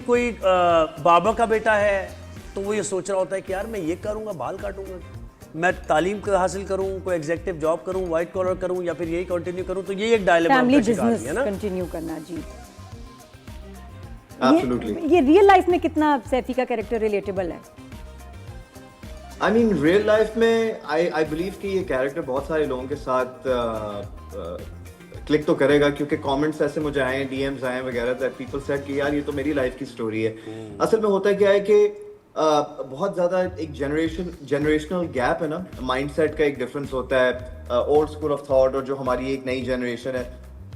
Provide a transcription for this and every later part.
कोई बाबा का बेटा है तो वो ये सोच रहा होता है कि यार मैं ये करूँगा, बाल काटूंगा, मैं तालीम हासिल करूँ, कोई एग्जीक्यूटिव जॉब करूँ, व्हाइट कॉलर करूँ, या फिर यही कंटिन्यू करूँ, तो ये एक डायलेमा फैमिली का शिकार है ना। कंटिन्यू करना जी। Absolutely. ये रियल लाइफ में कितना सैफी का कैरेक्टर रिलेटेबल है? I mean, real life में I believe कि ये कैरेक्टर बहुत सारे लोगों के साथ क्लिक तो करेगा, क्योंकि कमेंट्स ऐसे मुझे आए, डीएम्स आए वगैरह, दैट पीपल सेड कि यार ये तो मेरी लाइफ की स्टोरी है। असल में होता क्या है कि बहुत ज़्यादा एक जनरेशनल गैप है ना, माइंडसेट का एक डिफरेंस होता है, ओल्ड स्कूल ऑफ थॉट और जो हमारी एक नई जनरेशन है।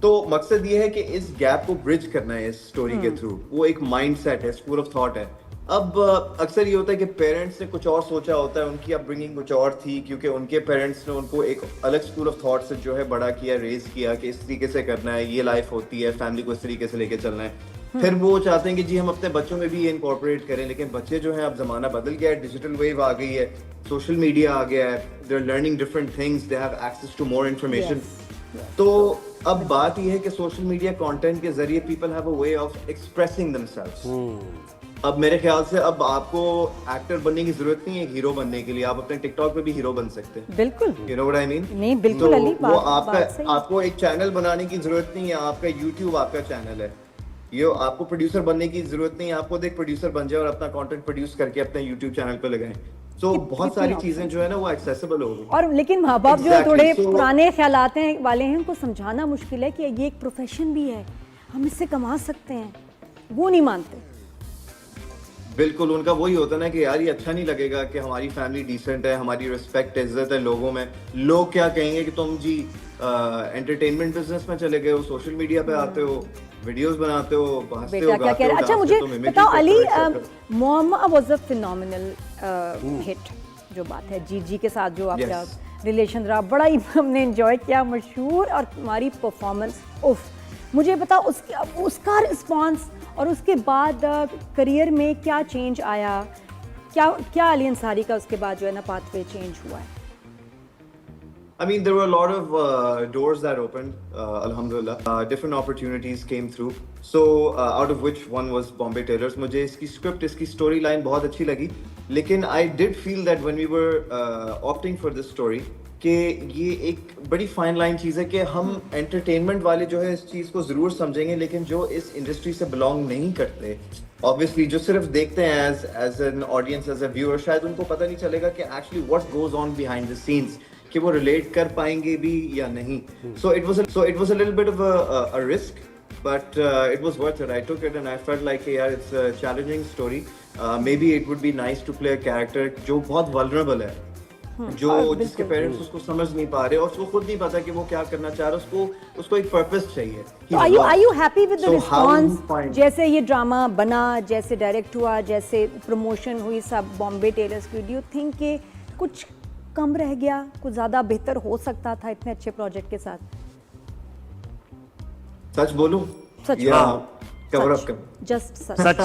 तो मकसद ये है कि इस गैप को ब्रिज करना है इस स्टोरी के थ्रू। वो एक माइंडसेट है, स्कूल ऑफ थॉट है। अब अक्सर ये होता है कि पेरेंट्स ने कुछ और सोचा होता है, उनकी अपब्रिंगिंग कुछ और थी, क्योंकि उनके पेरेंट्स ने उनको एक अलग स्कूल ऑफ थॉट से जो है बड़ा किया, रेज किया कि इस तरीके से करना है, ये लाइफ होती है, फैमिली को इस तरीके से लेके चलना है। फिर वो चाहते हैं कि जी हम अपने बच्चों में भी ये इनकॉर्पोरेट करें, लेकिन बच्चे जो हैं, अब जमाना बदल गया है, डिजिटल वेव आ गई है, सोशल मीडिया आ गया है, they are learning different things, they have access to more information. तो अब बात यह है कि सोशल मीडिया कंटेंट के जरिए people have a way of expressing themselves. अब मेरे ख्याल से अब आपको एक्टर बनने की जरूरत नहीं है हीरो बनने के लिए, आप अपने टिकटॉक पे भी हीरो बन सकते हैं। बिल्कुल, you know what I mean? नहीं बिल्कुल अली, वो आपको एक चैनल बनाने की जरूरत नहीं है, आपका यूट्यूब आपका चैनल है। ये आपको प्रोड्यूसर बनने की जरूरत नहीं है, आपको एक प्रोड्यूसर बन जाए और अपना कंटेंट प्रोड्यूस करके अपने यूट्यूब चैनल पे लगाएं। तो बहुत सारी चीजें जो है ना वो एक्सेसिबल हो गई। और लेकिन माँ बाप जो थोड़े पुराने ख्यालात वाले हैं, उनको समझाना मुश्किल है कि ये एक प्रोफेशन भी है, हम इससे कमा सकते हैं, वो नहीं मानते। बिल्कुल, उनका वही होता ना कि यार ये अच्छा नहीं लगेगा कि हमारी फैमिली डिसेंट है, हमारी रिस्पेक्ट इज्जत है लोगों में, लोग क्या कहेंगे कि तुम जी एंटरटेनमेंट बिजनेस में चले गए हो, सोशल मीडिया पे आते हो, वीडियोस बनाते हो, हंसते हो, गाते हो। अच्छा मुझे बताओ Ali, Mohammad was a phenomenal hit, जो बात है जी के साथ जो आपका रिलेशन रहा, बड़ा ही हमने एंजॉय किया, मशहूर, और तुम्हारी परफॉर्मेंस उफ। मुझे बताओ उसका रिस्पॉन्स और उसके बाद करियर में क्या चेंज आया, क्या अली अंसारी का उसके बाद जो है ना पाथवे चेंज हुआ है? I mean, there were a lot of doors that opened, alhamdulillah. Different opportunities came through. So, out of which one was Bombay Tailors. मुझे इसकी script, इसकी storyline बहुत अच्छी लगी. लेकिन I did feel that when we were opting for this story, कि ये एक बड़ी फाइन लाइन चीज़ है कि हम एंटरटेनमेंट वाले जो है इस चीज़ को ज़रूर समझेंगे, लेकिन जो इस इंडस्ट्री से बिलोंग नहीं करते, ऑब्वियसली जो सिर्फ देखते हैं as an audience, as a viewer, शायद उनको पता नहीं चलेगा कि actually what goes on behind the scenes, कि वो रिलेट कर पाएंगे भी या नहीं। So it was a little bit of a risk, but it was worth it. I took it and I felt like यार it's a challenging story. Maybe it would be nice to play a character जो बहुत vulnerable है, जो जिसके parents उसको समझ नहीं पा रहे और उसको खुद नहीं पता कि वो क्या करना चाह रहा है, उसको एक पर्पस चाहिए। Are you happy with the response? जैसे ये ड्रामा बना, जैसे डायरेक्ट हुआ, जैसे प्रमोशन हुई सब बॉम्बे टेलर्स की, डू यू थिंक कि कुछ कम रह गया, कुछ ज्यादा बेहतर हो सकता था इतने अच्छे प्रोजेक्ट के साथ? सच बोलूं? सच cover up कर। Just such.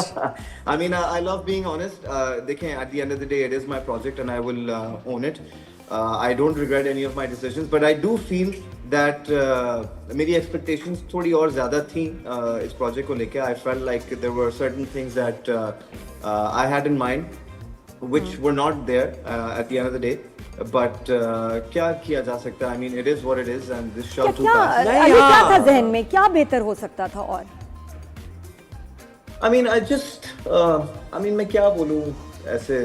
I mean, I love being honest. देखें, at the end of the day, it is my project and I will own it. I don't regret any of my decisions, but I do feel that मेरी expectations थोड़ी और ज़्यादा थी इस project को लेके। I felt like there were certain things that I had in mind, which were not there at the end of the day. But क्या किया जा सकता है? I mean, it is what it is, and this shall too pass. क्या था ज़हन में, क्या बेहतर हो सकता था? और I mean, मैं क्या बोलूँ ऐसे,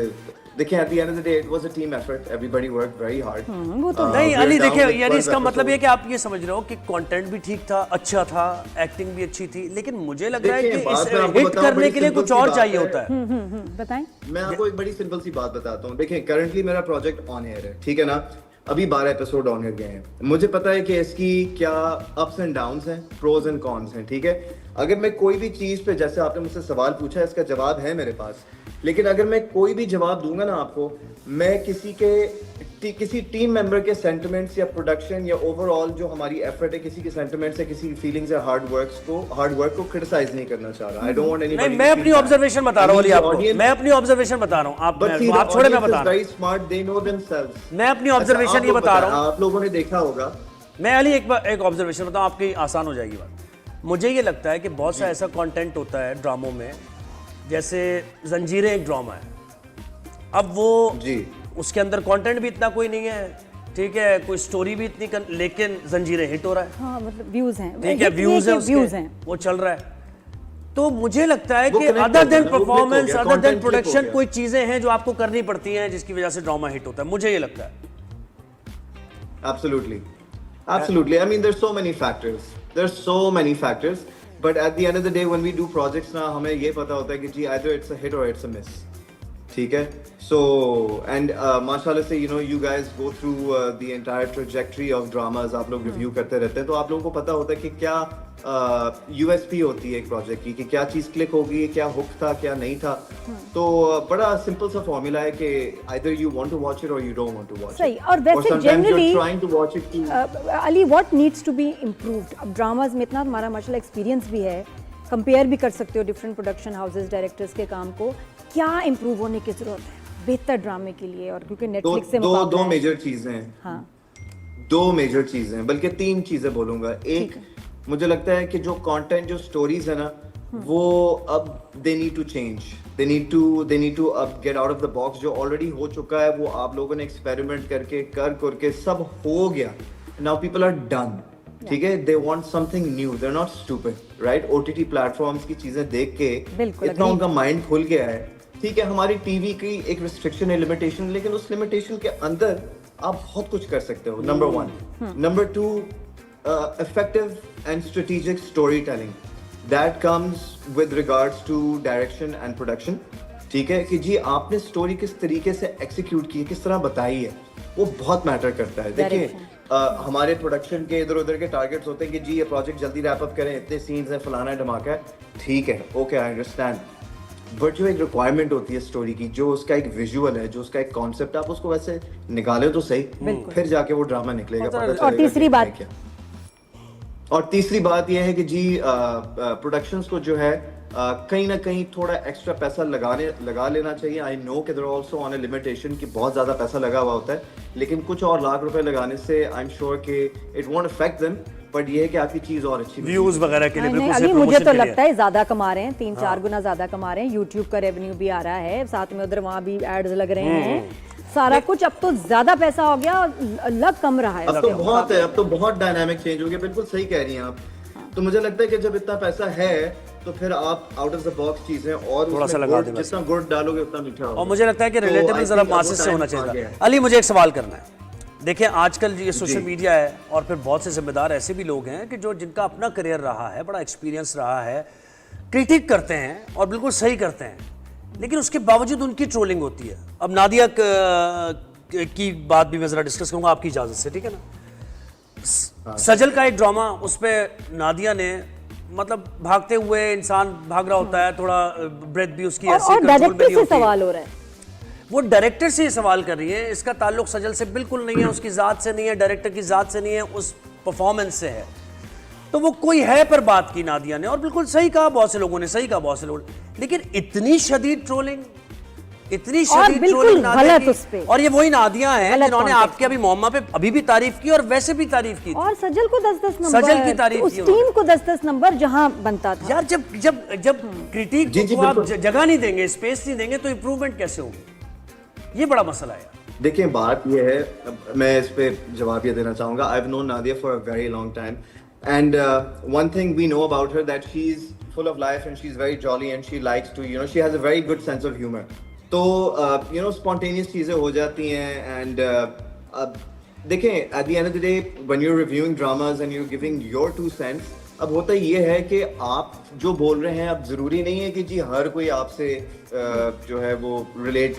देखिए at the end of the day it was a team effort, everybody worked very hard. वो तो नहीं अली, देखिए यानी इसका मतलब ये कि आप ये समझ रहे हो कि कंटेंट भी ठीक था, अच्छा था, एक्टिंग भी अच्छी थी, लेकिन मुझे लग रहा है कि इस हिट करने के लिए कुछ और चाहिए होता है। बताएं। मैं आपको एक बड़ी सिंपल सी बात बताता हूँ। देखिए, करंटली मेरा प्रोजेक्ट ऑन एयर है, ठीक है ना, अभी 12 एपिसोड ऑन एयर गए हैं। मुझे पता है कि इसकी क्या अप्स एंड डाउन्स हैं, प्रोज एंड कॉन्स हैं, ठीक है। अगर मैं कोई भी चीज पे, जैसे आपने मुझसे सवाल पूछा, इसका जवाब है मेरे पास, लेकिन अगर मैं कोई भी जवाब दूंगा ना आपको, मैं किसी टीम मेंबर के सेंटिमेंट्स या प्रोडक्शन या ओवरऑल जो हमारी एफर्ट है, किसी के सेंटिमेंट्स या किसी फीलिंग्स या हार्ड वर्क को क्रिटिसाइज नहीं करना चाह रहा। I don't want anybody. मैं अपनी ऑब्जर्वेशन बता रहा हूं अली आपको, मैं अपनी ऑब्जर्वेशन बता रहा हूं, आप छोड़े, मैं बता रहा हूं। Very smart, they know themselves. मैं अपनी ऑब्जर्वेशन ये बता रहा हूं, आप लोगों ने देखा होगा। मैं अली एक ऑब्जर्वेशन बताऊं, आपकी आसान हो जाएगी बात। मुझे ये लगता है कि बहुत सा ऐसा कंटेंट होता है ड्रामों में जैसे जंजीरें एक ड्रामा है, अब वो जी उसके अंदर कंटेंट भी इतना कोई नहीं है, ठीक है, कोई स्टोरी भी इतनी लेकिन जंजीरें हिट हो रहा है, हाँ मतलब व्यूज हैं, ठीक है, व्यूज है व्यूज उसके, हैं। वो चल रहा है। तो मुझे लगता है वो कि connect अदर हो गया देन ना, वो click हो परफॉर्मेंस, गया, अदर देन content click हो प्रोडक्शन, गया। कोई चीजें हैं जो आपको करनी पड़ती हैं जिसकी वजह से ड्रामा हिट होता है, मुझे ये लगता है। Absolutely. Absolutely. I mean, there's so many factors. There's so many factors. But at the end of the day, when we do projects ना, हमें ये पता होता है कि जी either it's a hit or it's a miss. ठीक है? So, and माशाल्लाह से, you know, you guys go through the entire trajectory of dramas. आप लोग review करते रहते हैं, तो आप लोगों को पता होता है कि क्या USP होती है एक प्रोजेक्ट की, कि क्या चीज़ क्लिक होगी, क्या हुक था, क्या नहीं था। तो बड़ा सिंपल सा फॉर्मूला है कि either you want to watch it or you don't want to watch it. सही, और वैसे sometimes you're generally, trying to watch it to Ali what needs to be improved? अब ड्रामाज में इतना तुम्हारा माशाल्लाह एक्सपीरियंस भी है, कंपेयर भी कर सकते हो डिफरेंट प्रोडक्शन हाउसेस, डायरेक्टर्स के काम को, क्या इम्प्रूव होने की जरूरत है बेहतर ड्रामे के लिए? और क्योंकि नेटफ्लिक्स से दो मुकाबला है। मेजर चीजें हैं, हाँ दो मेजर चीजें हैं, बल्कि तीन चीजें बोलूंगा। एक, मुझे लगता है कि जो कंटेंट, जो स्टोरीज है ना, वो अब they need to change, they need to अब get out of the box. जो ऑलरेडी हो चुका है वो आप लोगों ने एक्सपेरिमेंट करके सब हो गया, नाउ पीपल आर डन, ठीक है? They want something new, they are not stupid, right? OTT platforms की चीजें देख के बिल्कुल, इतना agreed। उनका माइंड खुल गया है। ठीक है, हमारी टीवी की एक रिस्ट्रिक्शन है, लिमिटेशन, लेकिन उस लिमिटेशन के अंदर आप बहुत कुछ कर सकते हो। Number 1। Number 2, effective and strategic storytelling that comes with regards to direction and production। ठीक है कि जी आपने स्टोरी किस तरीके से एक्सिक्यूट की है, किस तरह बताई है, वो बहुत मैटर करता है। देखिए हमारे प्रोडक्शन के इधर उधर के टारगेट्स होते हैं कि जी ये प्रोजेक्ट जल्दी रैप अप करें, इतने सीन्स हैं, फलाना है, धमाका है, ठीक है, ओके, आई अंडरस्टैंड। बट जो एक रिक्वायरमेंट होती है स्टोरी की, जो उसका एक विजुअल है, जो उसका एक कॉन्सेप्ट, आप उसको वैसे निकाले तो सही, फिर जाके वो ड्रामा निकलेगा, पता चलेगा और तीसरी कि बात क्या। और तीसरी बात यह है कि जी प्रोडक्शंस को जो है कहीं ना कहीं थोड़ा एक्स्ट्रा पैसा लगा लेना चाहिए। आई नो कि there also on a limitation कि बहुत ज़्यादा पैसा लगा हुआ होता है, लेकिन कुछ और लाख रुपए लगाने से आई एम श्योर कि it won't affect them, but ये है कि आपकी चीज़ और अच्छी व्यूज वगैरह के लिए नहीं, बिल्कुल अली सही, मुझे promotion तो के लिए। लगता है ज्यादा कमा रहे हैं, 3-4 गुना ज्यादा कमा रहे हैं। यूट्यूब का रेवेन्यू भी आ रहा है, साथ में उधर वहाँ भी एड्स लग रहे हैं, सारा कुछ। अब तो ज्यादा पैसा हो गया, लग कम रहा है। अब तो बहुत है, अब तो बहुत डायनामिक चेंज हो गया, बिल्कुल सही कह रही हैं आप। तो मुझे लगता है कि जब इतना पैसा है तो फिर आप आउट ऑफ द बॉक्स चीजें और थोड़ा सा उसमें लगा गुड़, दें बस। जितना गुड़ डालोगे उतना मीठा होगा। और मुझे लगता है कि तो रिलेटेबल I जरा think अब वो मासेस से time होना आ चाहिए गया था। है। अली, मुझे एक सवाल करना है। देखिए आजकल ये सोशल जी। मीडिया है और फिर बहुत से जिम्मेदार ऐसे भी लोग हैं कि जो जिनका अपना करियर रहा है, बड़ा एक्सपीरियंस रहा है, क्रिटिक करते हैं और बिल्कुल सही करते हैं, लेकिन उसके बावजूद उनकी ट्रोलिंग होती है। अब नादिया की बात भी मैं जरा डिस्कस करूंगा आपकी इजाजत से, ठीक है ना? सजल का एक ड्रामा, उस पर नादिया ने मतलब भागते हुए इंसान भाग रहा होता है, थोड़ा ब्रेथ भी उसकी ऐसी और कंट्रोल में डायरेक्टर नहीं से होती। सवाल हो रहा है, वो डायरेक्टर से ही सवाल कर रही है, इसका ताल्लुक सजल से बिल्कुल नहीं है, उसकी ज़ात से नहीं है, डायरेक्टर की ज़ात से नहीं है, उस परफॉर्मेंस से है। तो वो कोई है पर बात की नादिया ने, और बिल्कुल सही कहा, बहुत से लोगों ने सही कहा, बहुत से लोग, लेकिन इतनी शदीद ट्रोलिंग, इतनी शदीद बिल्कुल ट्रोलिंग नादिया गलत की, उस पे। और ये वही नादिया हैं गलत जिन्होंने context आपके अभी मोहम्मा पे अभी भी तारीफ की और वैसे भी तारीफ की थी। और सजल को 10-10 नंबर, सजल की तारीफ उस की टीम को 10-10 नंबर जहां बनता था। यार जब जब जब क्रिटिक जी, को आप बिल्कुल। जगह नहीं देंगे, स्पेस नहीं देंगे, तो इंप्रूवमेंट कैसे होगी? ये बड़ा मसला है। देखिए बात ये है, मैं इस पे जवाब ये देना चाहूँगा। I have known Nadia for a very long time and one thing we know about her that she is full of life and she is very jolly and she likes to, you know, she has a very good sense of humour. तो you know spontaneous चीज़ें हो जाती हैं and देखें at the end of the day when you are reviewing dramas and you are giving your 2 cents, अब होता ये है कि आप जो बोल रहे हैं, अब ज़रूरी नहीं है कि जी हर कोई आपसे जो है वो रिलेट